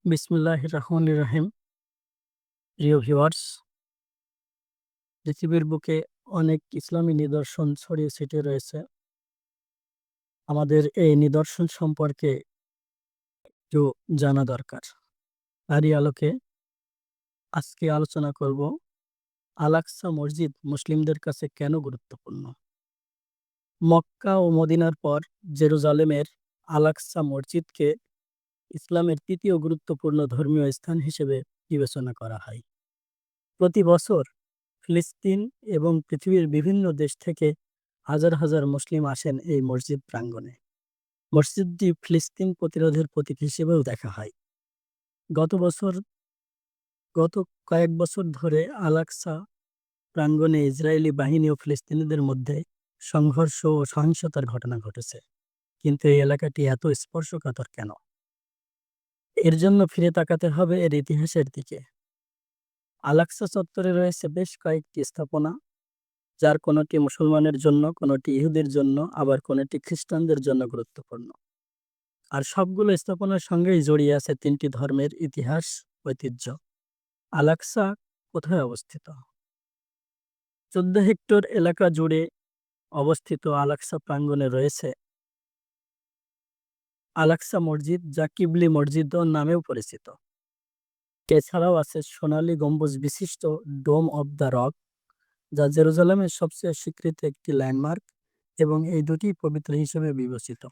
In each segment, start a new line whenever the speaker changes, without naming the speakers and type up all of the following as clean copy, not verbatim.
বিসমিল্লাহির রহমানির রহিম। প্রিয় ভিউয়ার্স, পৃথিবীর বুকে অনেক ইসলামী নিদর্শন ছড়িয়ে ছিটিয়ে রয়েছে। আমাদের এই নিদর্শন সম্পর্কে একটু জানা দরকার। তারই আলোকে আজকে আলোচনা করব আল-আকসা মসজিদ মুসলিমদের কাছে কেন গুরুত্বপূর্ণ। মক্কা ও মদিনার পর জেরুজালেমের আল-আকসা মসজিদকে ইসলামের তৃতীয় গুরুত্বপূর্ণ ধর্মীয় স্থান হিসেবে বিবেচনা করা হয়। প্রতি বছর ফিলিস্তিন এবং পৃথিবীর বিভিন্ন দেশ থেকে হাজার হাজার মুসলিম আসেন এই মসজিদ প্রাঙ্গণে। মসজিদটি ফিলিস্তিন প্রতিরোধের প্রতীক হিসেবেও দেখা হয়। গত বছর গত কয়েক বছর ধরে আল-আকসা প্রাঙ্গণে ইসরায়েলি বাহিনী ও ফিলিস্তিনিদের মধ্যে সংঘর্ষ ও সহিংসতার ঘটনা ঘটেছে। কিন্তু এই এলাকাটি এত স্পর্শকাতর কেন? এর জন্য ফিরে তাকাতে হবে এর ইতিহাসের দিকে। আল-আকসা চত্বরে রয়েছে বেশ কয়েকটি স্থাপনা, যার কোনোটি মুসলমানের জন্য, কোনোটি ইহুদির জন্য, আবার কোনোটি খ্রিস্টানদের জন্য গুরুত্বপূর্ণ। আর সবগুলো স্থাপনার সঙ্গেই জড়িয়ে আছে তিনটি ধর্মের ইতিহাস, ঐতিহ্য। আল-আকসা কোথায় অবস্থিত? ১৪ হেক্টর এলাকা জুড়ে অবস্থিত আল-আকসা প্রাঙ্গণে রয়েছে আল-আকসা মসজিদ, যা কিবলি মসজিদ নামেও পরিচিত। এছাড়াও আছে সোনালী গম্বুজ বিশিষ্ট ডোম অব দ্য রক, যা জেরুজালেমের সবচেয়ে স্বীকৃত একটি ল্যান্ডমার্ক এবং এই দুটি পবিত্র হিসেবে বিবেচিত।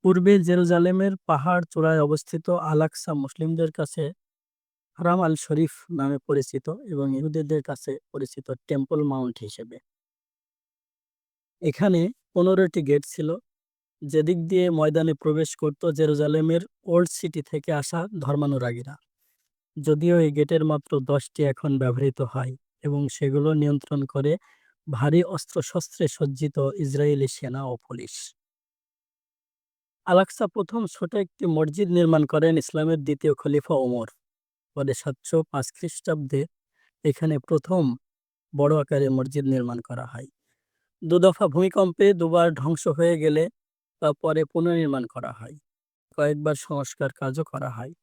পূর্বে জেরুজালেমের পাহাড় চূড়ায় অবস্থিত আল-আকসা মুসলিমদের কাছে হারাম আল শরীফ নামে পরিচিত এবং ইহুদিদের কাছে পরিচিত টেম্পল মাউন্ট হিসেবে। এখানে ১৫টি গেট ছিল, যেদিক দিয়ে ময়দানে প্রবেশ করত জেরুজালেমের ওল্ড সিটি থেকে আসা ধর্মানুরাগীরা। যদিও এই গেটের মাত্র ১০টি এখন ব্যবহৃত হয় এবং সেগুলো নিয়ন্ত্রণ করে ভারী অস্ত্রশস্ত্রে সজ্জিত ইসরায়েলি সেনা ও পুলিশ। আল-আকসা প্রথম ছোট একটি মসজিদ নির্মাণ করেন ইসলামের দ্বিতীয় খলিফা ওমর। পরে ৭০৫ খ্রিস্টাব্দে এখানে প্রথম বড় আকারের মসজিদ নির্মাণ করা হয়। দুদফা ভূমিকম্পে দুবার ধ্বংস হয়ে গেলে তা পরে পুনর্নির্মাণ করা হয়। কয়েকবার সংস্কার কাজও করা হয়।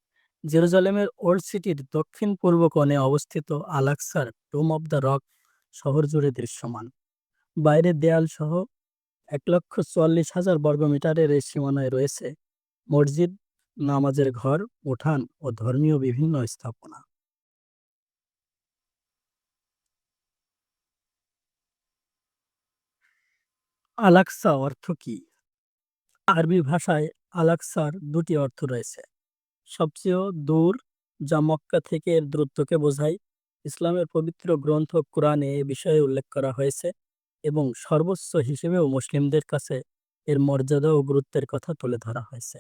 জেরুজালেমের ওল্ড সিটির দক্ষিণ পূর্ব কোণে অবস্থিত আল-আকসার ডোম অব দ্য রক শহর জুড়ে দৃশ্যমান। বাইরের দেয়াল সহ ১,৪৪,০০০ বর্গমিটারের এই সীমানায় রয়েছে মসজিদ, নামাজের ঘর, উঠান ও ধর্মীয় বিভিন্ন স্থাপনা। আল-আকসা অর্থ কি? আরবি ভাষায় আল-আকসার দুটি অর্থ রয়েছে। সবচেয়ে দূর, যা মক্কা থেকে এর দূরত্বকে বোঝায়। ইসলামের পবিত্র গ্রন্থ কুরআনে এ বিষয়ে উল্লেখ করা হয়েছে এবং সর্বোচ্চ হিসেবেও মুসলিমদের কাছে এর মর্যাদা ও গুরুত্বের কথা তুলে ধরা হয়েছে।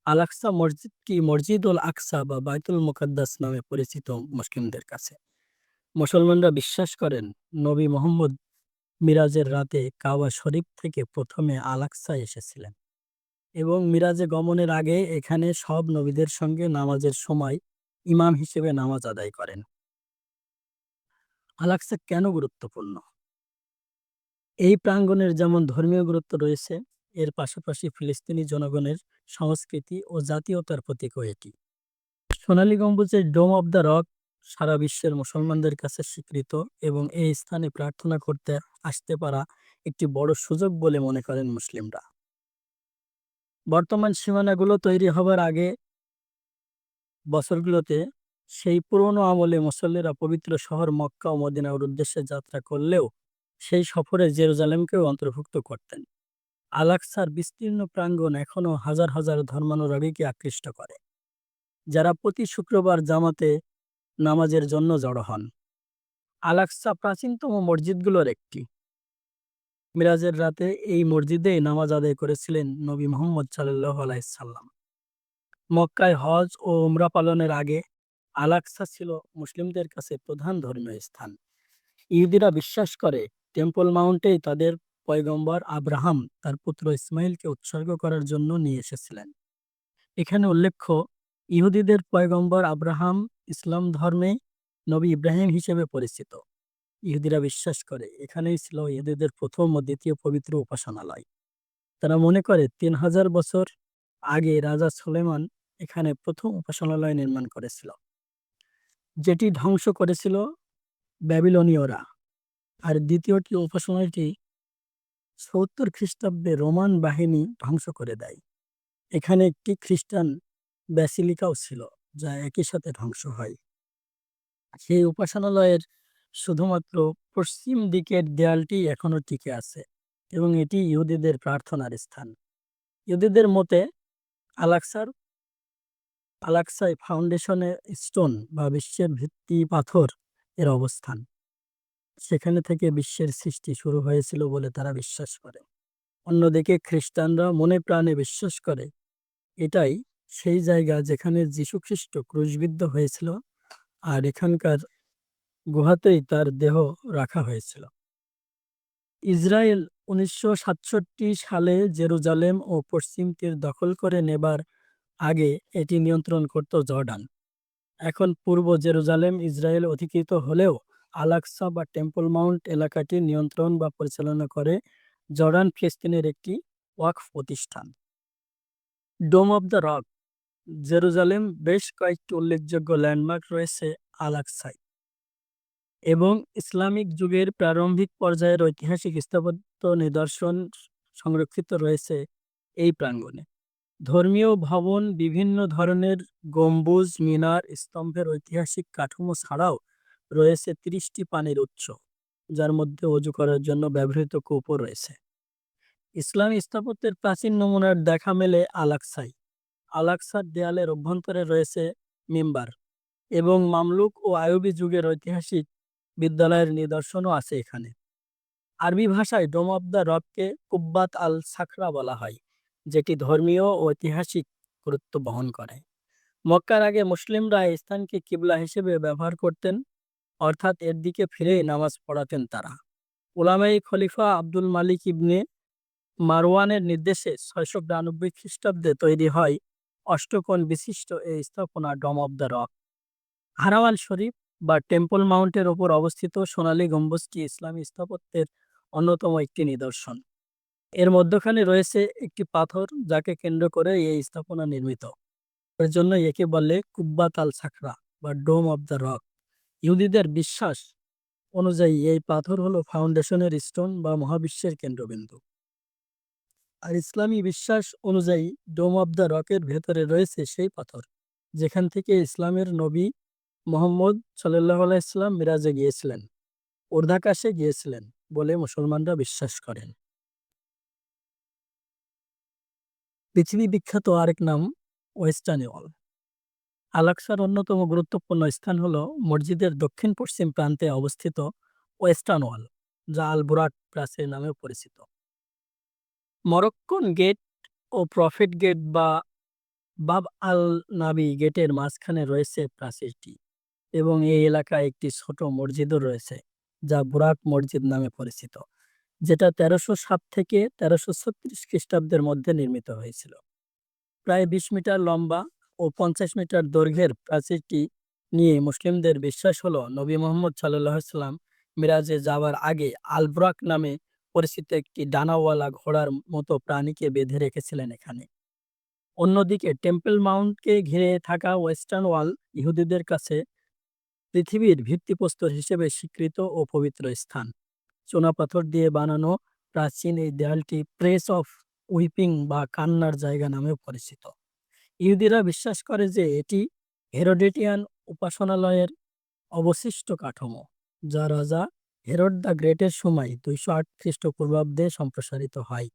আল-আকসা মসজিদটি মসজিদুল আকসা বা বাইতুল মুকাদ্দাস নামে পরিচিত মুসলিমদের কাছে। মুসলমানরা বিশ্বাস করেন নবী মুহাম্মদ মিরাজের রাতে কাবা শরীফ থেকে প্রথমে আল-আকসায় এসেছিলেন এবং মিরাজে গমনের আগে এখানে সব নবীদের সঙ্গে নামাজের সময় ইমাম হিসেবে নামাজ আদায় করেন। আল-আকসা কেন গুরুত্বপূর্ণ? এই প্রাঙ্গণের যেমন ধর্মীয় গুরুত্ব রয়েছে, এর পাশাপাশি ফিলিস্তিনি জনগণের সংস্কৃতি ও জাতীয়তার প্রতীকও এটি। সোনালী গম্বুজের ডোম অব দ্য রক সারা বিশ্বের মুসলমানদের কাছে স্বীকৃত এবং এই স্থানে প্রার্থনা করতে আসতে পারা একটি বড় সুযোগ বলে মনে করেন মুসলিমরা। বর্তমান সীমানাগুলো তৈরি হবার আগে বছরগুলোতে সেই পুরনো আমলে মুসল্লিরা পবিত্র শহর মক্কা ও মদিনার উদ্দেশ্যে যাত্রা করলেও সেই সফরে জেরুজালেমকেও অন্তর্ভুক্ত করতেন। আল-আকসার বিস্তীর্ণ প্রাঙ্গণ এখনও হাজার হাজার ধর্মানুরাগীকে আকৃষ্ট করে, যারা প্রতি শুক্রবার জামাতে নামাজের জন্য জড়ো হন। আল-আকসা প্রাচীনতম মসজিদগুলোর একটি। মিরাজের রাতে এই মসজিদেই নামাজ আদায় করেছিলেন নবী মুহাম্মদ সাল্লাল্লাহু আলাইহি সাল্লাম। মক্কায় হজ ও উমরা পালনের আগে আল-আকসা ছিল মুসলিমদের কাছে প্রধান ধর্মীয় স্থান। ইহুদিরা বিশ্বাস করে টেম্পল মাউন্টেই তাদের পয়গম্বর আব্রাহাম তার পুত্র ইসমাইলকে উৎসর্গ করার জন্য নিয়ে এসেছিলেন। এখানে উল্লেখ্য, ইহুদিদের পয়গম্বর আব্রাহাম ইসলাম ধর্মে নবী ইব্রাহিম হিসেবে পরিচিত। ইহুদিরা বিশ্বাস করে এখানেই ছিল ইহুদিদের প্রথম ও দ্বিতীয় পবিত্র উপাসনালয়। তারা মনে করে ৩,০০০ বছর আগে রাজা সুলেমান এখানে প্রথম উপাসনালয় নির্মাণ করেছিল, যেটি ধ্বংস করেছিল ব্যাবিলনীয়রা। আর দ্বিতীয়টি উপাসনালয়টি ৭০ খ্রিস্টাব্দে রোমান বাহিনী ধ্বংস করে দেয়। এখানে একটি খ্রিস্টান ব্যাসিলিকাও ছিল, যা একই সাথে ধ্বংস হয়। সেই উপাসনালয়ের শুধুমাত্র পশ্চিম দিকের দেয়ালটি এখনো টিকে আছে এবং এটি ইহুদিদের প্রার্থনার স্থান। ইহুদিদের মতে আলাকসার আলাকসায় ফাউন্ডেশনে স্টোন বা বিশ্বের ভিত্তি পাথর এর অবস্থান। সেখানে থেকে বিশ্বের সৃষ্টি শুরু হয়েছিল বলে তারা বিশ্বাস করে। অন্যদিকে খ্রিস্টানরা মনে প্রাণে বিশ্বাস করে এটাই সেই জায়গা যেখানে যীশুখ্রিস্ট ক্রুশবিদ্ধ হয়েছিল, আর এখানকার গুহাতেই তার দেহ রাখা হয়েছিল। ইসরায়েল ১৯৬৭ সালে জেরুজালেম ও পশ্চিম তীর দখল করে নেবার আগে এটি নিয়ন্ত্রণ করত জর্ডান। এখন পূর্ব জেরুজালেম ইসরায়েল অধিকৃত হলেও আল-আকসা বা টেম্পল মাউন্ট এলাকাটি নিয়ন্ত্রণ বা পরিচালনা করে জর্ডান ফিলিস্তিনের একটি ওয়াকফ প্রতিষ্ঠান। ডোম অব দ্য রক, জেরুজালেম বেশ কয়েকটি উল্লেখযোগ্য ল্যান্ডমার্ক রয়েছে আল-আকসায় এবং ইসলামিক যুগের প্রারম্ভিক পর্যায়ের ঐতিহাসিক স্থাপত্য নিদর্শন সংরক্ষিত রয়েছে এই প্রাঙ্গণে। ধর্মীয় ভবন, বিভিন্ন ধরনের গম্বুজ, মিনার, স্তম্ভের ঐতিহাসিক কাঠামো ছাড়াও রয়েছে ৩০টি পানির উৎস, যার মধ্যে অজু করার জন্য ব্যবহৃত কূপও রয়েছে। ইসলামী স্থাপত্যের প্রাচীন নমুনার দেখা মেলে আল-আকসায়। আল-আকসার দেয়ালের অভ্যন্তরে রয়েছে মিম্বার এবং মামলুক ও আইয়ুবী যুগের ঐতিহাসিক বিদ্যালয়ের নিদর্শনও আছে এখানে। আরবি ভাষায় ডোম অব দ্য রককে কুব্বাত আল সাখরা বলা হয়, যেটি ধর্মীয় ও ঐতিহাসিক গুরুত্ব বহন করে। মক্কার আগে মুসলিমরা এই স্থানকে কিবলা হিসেবে ব্যবহার করতেন, অর্থাৎ এর দিকে ফিরেই নামাজ পড়াতেন তারা। উলামায়ে খলিফা আব্দুল মালিক ইবনে মারওয়ানের নির্দেশে ৬৯২ খ্রিস্টাব্দে তৈরি হয় অষ্টকোণ বিশিষ্ট এই স্থাপনা ডোম অব দ্য রক। হারাওয়াল শরীফ বা টেম্পল মাউন্টের ওপর অবস্থিত সোনালী গম্বুজটি ইসলামী স্থাপত্যের অন্যতম একটি নিদর্শন। এর মধ্যখানে রয়েছে একটি পাথর, যাকে কেন্দ্র করে এই স্থাপনা নির্মিত। এর জন্য একে বলে কুব্বাত আল সাখরা বা ডোম অব দ্য রক। ইহুদিদের বিশ্বাস অনুযায়ী এই পাথর হলো ফাউন্ডেশনের স্টোন বা মহাবিশ্বের কেন্দ্রবিন্দু। আর ইসলামী বিশ্বাস অনুযায়ী ডোম অব দ্য রকের ভেতরে রয়েছে সেই পাথর যেখান থেকে ইসলামের নবী মুহাম্মদ সাল্লাল্লাহু আলাইহি সাল্লাম মিরাজে গিয়েছিলেন, ঊর্ধ্বাকাশে গিয়েছিলেন বলে মুসলমানরা বিশ্বাস করেন। পৃথিবী বিখ্যাত আরেক নাম ওয়েস্টার্ন ওয়াল। আল-আকসার অন্যতম গুরুত্বপূর্ণ স্থান হল মসজিদের দক্ষিণ পশ্চিম প্রান্তে অবস্থিত ওয়েস্টার্ন ওয়াল, যা আল বুরাক প্রাচীর নামেও পরিচিত। Moroccan gate O prophet gate বা বাব আল নাবি গেটের মাঝখানে রয়েছে প্রাচীরটি এবং এই এলাকায় একটি ছোট মসজিদও রয়েছে, যা বুরাক মসজিদ নামে পরিচিত, যেটা ১৩০৭ থেকে ১৩৩৬ খ্রিস্টাব্দের মধ্যে নির্মিত হয়েছিল। প্রায় ২০ মিটার লম্বা ও ৫০ মিটার দৈর্ঘ্যের প্রাচীরটি নিয়ে মুসলিমদের বিশ্বাস হলো নবী মুহাম্মদ সাল্লাল্লাহু আলাইহি সাল্লাম মিরাজে যাওয়ার আগে আল বুরাক নামে পরিচিত একটি ডানাওয়ালা ঘোড়ার মতো প্রাণীকে বেঁধে রেখেছিলেন এখানে। অন্যদিকে টেম্পল মাউন্টকে ঘিরে থাকা ওয়েস্টার্ন ওয়াল ইহুদিদের কাছে পৃথিবীর ভিত্তিপ্রস্তর হিসেবে স্বীকৃত ও পবিত্র স্থান। চুনাপাথর দিয়ে বানানো প্রাচীন এই দেয়ালটি প্লেস অফ উইপিং বা কান্নার জায়গা নামেও পরিচিত। ইহুদিরা বিশ্বাস করে যে এটি হেরোডেটিয়ান উপাসনালয়ের অবশিষ্ট কাঠামো, যা রাজা হেরোড দ্য গ্রেটের সময় ২০৮ খ্রিস্টপূর্বাব্দে সম্প্রসারিত হয়।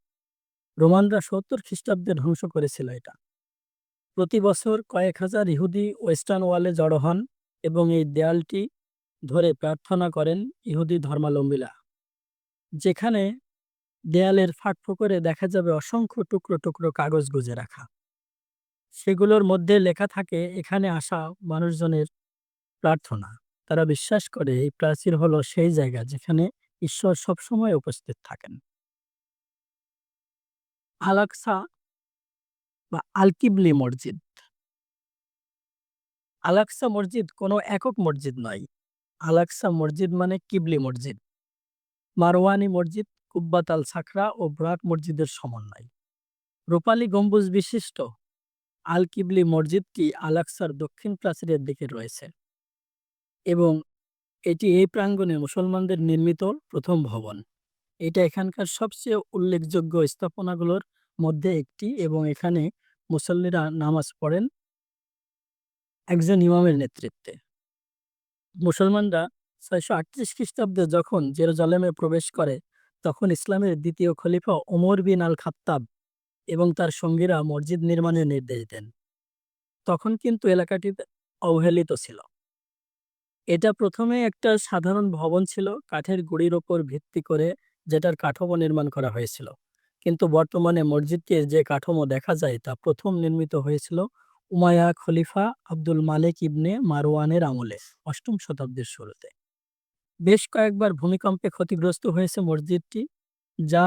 রোমানরা ৭০ খ্রিস্টাব্দে ধ্বংস করেছিল এটা। প্রতি বছর কয়েক হাজার ইহুদি ওয়েস্টার্ন ওয়ালে জড়ো হন এবং এই দেয়ালটি ধরে প্রার্থনা করেন ইহুদি ধর্মাবলম্বীরা। যেখানে দেয়ালের ফাঁক-ফোকরে দেখা যাবে অসংখ্য টুকরো টুকরো কাগজ গুজে রাখা। সেগুলোর মধ্যে লেখা থাকে এখানে আসা মানুষজনের প্রার্থনা। তারা বিশ্বাস করে এই প্রাচীর হলো সেই জায়গা যেখানে ঈশ্বর সবসময় উপস্থিত থাকেন। আল-আকসা বা আল-কিবলি মসজিদ। আল-আকসা মসজিদ কোনো একক মসজিদ নয়। আল-আকসা মসজিদ মানে কিবলি মসজিদ, মারওয়ানি মসজিদ, কুব্বাত আল সাখরা ও বুরাক মসজিদের সমন্বয়। রূপালী গম্বুজ বিশিষ্ট আল কিবলি মসজিদটি আল-আকসার দক্ষিণ প্রাচীরের দিকে রয়েছে এবং এটি এই প্রাঙ্গণে মুসলমানদের নির্মিত প্রথম ভবন। এটা এখানকার সবচেয়ে উল্লেখযোগ্য স্থাপনাগুলোর মধ্যে একটি এবং এখানে মুসল্লিরা নামাজ পড়েন একজন ইমামের নেতৃত্বে। মুসলমানরা ৬৩৮ খ্রিস্টাব্দে যখন জেরুজালেমে প্রবেশ করে তখন ইসলামের দ্বিতীয় খলিফা ওমর বিন আল খাত্তাব এবং তার সঙ্গীরা মসজিদ নির্মাণের নির্দেশ দেন। তখন কিন্তু এলাকাটি অবহেলিত ছিল। এটা প্রথমে একটা সাধারণ ভবন ছিল কাঠের গুঁড়ির ওপর ভিত্তি করে, যেটার কাঠামো নির্মাণ করা হয়েছিল। কিন্তু বর্তমানে মসজিদটির যে কাঠামো দেখা যায় তা প্রথম নির্মিত হয়েছিল উমাইয়া খলিফা আব্দুল মালিক ইবনে মারওয়ানের আমলে ৮ম শতাব্দীর শুরুতে। বেশ কয়েকবার ভূমিকম্পে ক্ষতিগ্রস্ত হয়েছে মসজিদটি, যা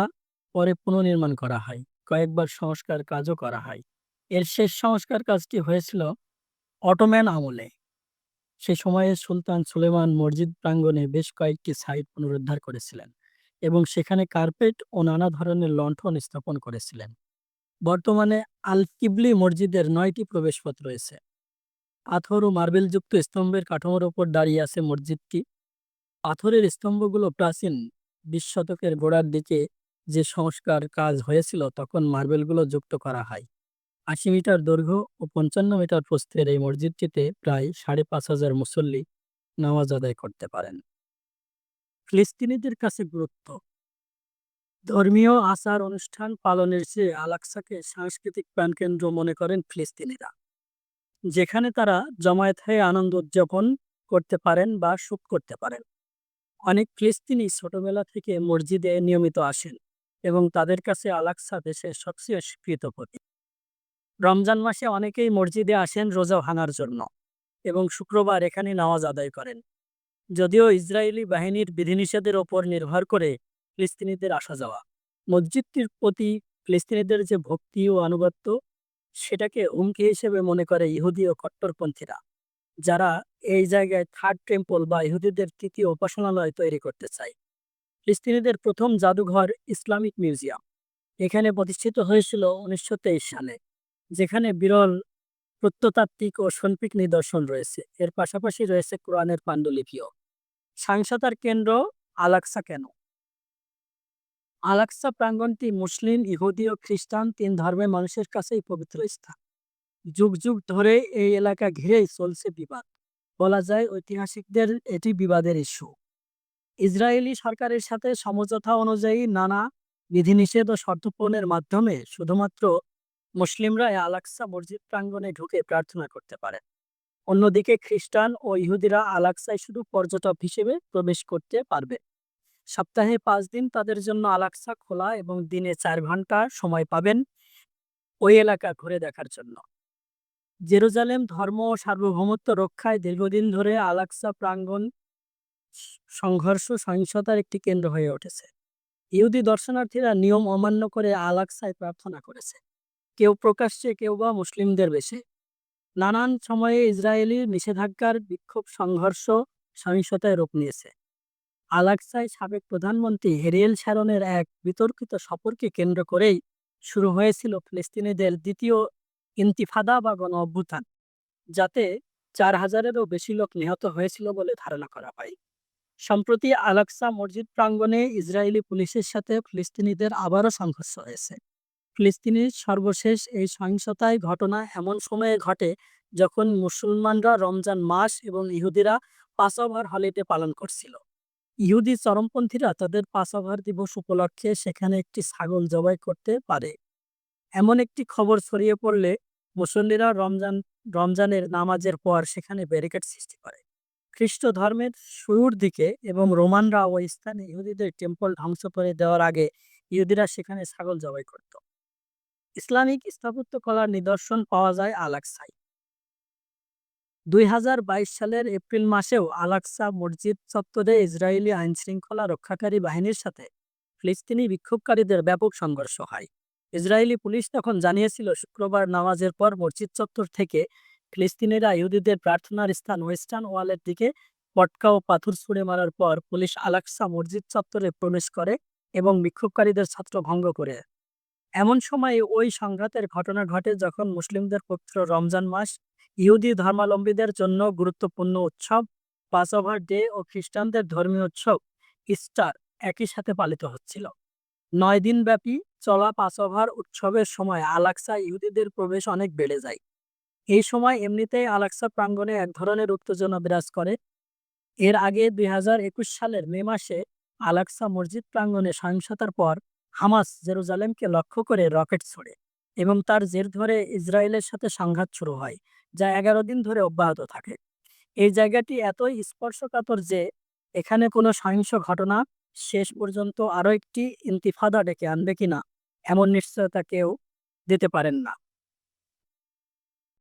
পরে পুনর্নির্মাণ করা হয়। কয়েকবার সংস্কার কাজও করা হয়। এর শেষ সংস্কার কাজটি হয়েছিল অটোম্যান আমলে। সে সময়ে সুলতান সুলেমান মসজিদ প্রাঙ্গণে বেশ কয়েকটি সাইট পুনরুদ্ধার করেছিলেন এবং সেখানে কার্পেট ও নানা ধরনের লণ্ঠন স্থাপন করেছিলেন। বর্তমানে আল কিবলি মসজিদের ৯টি প্রবেশপথ রয়েছে। পাথর ও মার্বেলযুক্ত স্তম্ভের কাঠামোর ওপর দাঁড়িয়ে আছে মসজিদটি। পাথরের স্তম্ভগুলো প্রাচীন ২০ শতকের গোড়ার দিকে যে সংস্কার কাজ হয়েছিল তখন মার্বেলগুলো যুক্ত করা হয়। ৮০ মিটার দৈর্ঘ্য ও ৫৫ মিটার প্রস্থের এই মসজিদটিতে প্রায় ৫,৫০০ মুসল্লি নামাজ আদায় করতে পারেন। ফিলিস্তিনিদের কাছে গুরুত্ব। ধর্মীয় আচার অনুষ্ঠান পালনের চেয়ে আল-আকসাকে সাংস্কৃতিক প্রাণকেন্দ্র মনে করেন ফিলিস্তিনিরা, যেখানে তারা জমায়েত হয়ে আনন্দ উদযাপন করতে পারেন বা শোক করতে পারেন। অনেক ফিলিস্তিনি ছোটবেলা থেকে মসজিদে নিয়মিত আসেন এবং তাদের কাছে আল-আকসা দেশের সবচেয়ে স্বীকৃত প্রতীক। রমজান মাসে অনেকেই মসজিদে আসেন রোজা ভাঙার জন্য এবং শুক্রবার এখানে নামাজ আদায় করেন। যদিও ইসরায়েলি বাহিনীর বিধিনিষেধের ওপর নির্ভর করে ফিলিস্তিনিদের আসা যাওয়া, মসজিদটির প্রতি ফিলিস্তিনিদের যে ভক্তি ও আনুগত্য সেটাকে হুমকি হিসেবে মনে করে ইহুদি ও কট্টরপন্থীরা, যারা এই জায়গায় থার্ড টেম্পল বা ইহুদিদের তৃতীয় উপাসনালয় তৈরি করতে চায়। ফিলিস্তিনিদের প্রথম জাদুঘর ইসলামিক মিউজিয়াম এখানে প্রতিষ্ঠিত হয়েছিল ১৯২৩ সালে, যেখানে বিরল প্রত্নতাত্ত্বিক ও শৈল্পিক নিদর্শন রয়েছে। এর পাশাপাশি রয়েছে কোরআনের পাণ্ডুলিপিও। সহিংসতার কেন্দ্র আল-আকসা কেন? আল-আকসা প্রাঙ্গণটি মুসলিম, ইহুদি ও খ্রিস্টান ৩ ধর্মের মানুষের কাছেই পবিত্র স্থান। যুগ যুগ ধরে এই এলাকা ঘিরেই চলছে বিবাদ। বলা যায় ঐতিহাসিকদের এটি বিবাদের ইস্যু। ইসরায়েলি সরকারের সাথে সমঝোতা অনুযায়ী নানা বিধিনিষেধ ও শর্ত পূরণের মাধ্যমে শুধুমাত্র মুসলিমরা আল-আকসা মসজিদ প্রাঙ্গণে ঢুকে প্রার্থনা করতে পারে। অন্যদিকে খ্রিস্টান ও ইহুদিরা আল-আকসায় শুধু পর্যটক হিসেবে প্রবেশ করতে পারবে। সপ্তাহে ৫ দিন তাদের জন্য আল-আকসা খোলা এবং দিনে ৪ ঘন্টা সময় পাবেন ওই এলাকা ঘুরে দেখার জন্য। জেরুজালেম ধর্ম ও সার্বভৌমত্ব রক্ষায় দীর্ঘদিন ধরে আল-আকসা প্রাঙ্গণ সহিংসতার একটি কেন্দ্র হয়ে উঠেছে। ইহুদি দর্শনার্থীরা নিয়ম অমান্য করে আল-আকসায় প্রার্থনা করেছে, কেউ প্রকাশ্যে কেউ বা মুসলিমদের বেশে। নানান সময়ে ইসরায়েলি নিষেধাজ্ঞার বিক্ষোভ, সংঘর্ষ, সহিংসতায় রূপ নিয়েছে। আল-আকসায় সাবেক প্রধানমন্ত্রী এরিয়েল শ্যারনের এক বিতর্কিত সফরকে কেন্দ্র করেই শুরু হয়েছিল ফিলিস্তিনিদের দ্বিতীয় ইন্তিফাদা বা গণ অভ্যুত্থান, যাতে ৪,০০০-এরও বেশি লোক নিহত হয়েছিল বলে ধারণা করা হয়। সম্প্রতি আল-আকসা মসজিদ প্রাঙ্গণে ইসরায়েলি পুলিশের সাথে ফিলিস্তিনিদের আবারও সংঘর্ষ হয়েছে। ফিলিস্তিনের সর্বশেষ এই সহিংসতায় ঘটনা এমন সময়ে ঘটে যখন মুসলমানরা রমজান মাস এবং ইহুদিরা পাসওভার হলিডে পালন করছিল। ইহুদি চরমপন্থীরা তাদের পাসওভার দিবস উপলক্ষে সেখানে একটি ছাগল জবাই করতে পারে এমন একটি খবর ছড়িয়ে পড়লে মুসল্লিরা রমজানের নামাজের পর সেখানে ব্যারিকেড সৃষ্টি করে। খ্রিস্ট ধর্মের শুরুর দিকে এবং রোমানরা ওই স্থানে ইহুদিদের টেম্পল ধ্বংস করে দেওয়ার আগে ইহুদিরা সেখানে ছাগল জবাই করত। ইসলামিক স্থাপত্যকলার নিদর্শন পাওয়া যায় আল-আকসায়। ২০২২ সালের এপ্রিল মাসেও আল-আকসা মসজিদ চত্বরে ইসরায়েলি আইনশৃঙ্খলা রক্ষাকারী বাহিনীর সাথে ফিলিস্তিনি বিক্ষোভকারীদের ব্যাপক সংঘর্ষ হয়। ইসরায়েলি পুলিশ তখন জানিয়েছিল শুক্রবার নামাজের পর মসজিদ চত্বর থেকে ফিলিস্তিনিরা ইহুদিদের প্রার্থনার স্থান ওয়েস্টার্ন ওয়ালের দিকে পটকা ও পাথর ছুঁড়ে মারার পর পুলিশ আল-আকসা মসজিদ চত্বরে প্রবেশ করে এবং বিক্ষোভকারীদের ছত্রভঙ্গ করে। এমন সময় ওই সংঘাতের ঘটনা ঘটে যখন মুসলিমদের পবিত্র রমজান মাস, ইহুদি ধর্মাবলম্বীদের জন্য গুরুত্বপূর্ণ উৎসব পাসওভার ডে ও খ্রিস্টানদের ধর্মীয় উৎসব ইস্টার একই সাথে পালিত হচ্ছিল। ৯ দিনব্যাপী চলা পাসওভার উৎসবের সময় আল-আকসা ইহুদিদের প্রবেশ অনেক বেড়ে যায়। এই সময় এমনিতেই আল-আকসা প্রাঙ্গণে এক ধরনের উত্তেজনা বিরাজ করে। এর আগে ২০২১ সালের মে মাসে আল-আকসা মসজিদ প্রাঙ্গণে সহিংসতার পর হামাস জেরুজালেমকে লক্ষ্য করে রকেট ছোড়ে এবং তার জের ধরে ইসরায়েলের সাথে সংঘাত শুরু হয়, যা ১১ দিন ধরে অব্যাহত থাকে। এই জায়গাটি এতই স্পর্শকাতর যে এখানে কোনো সহিংস ঘটনা শেষ পর্যন্ত আরও একটি ইন্তিফাদা ডেকে আনবে কিনা এমন নিশ্চয়তা কেউ দিতে পারেন না।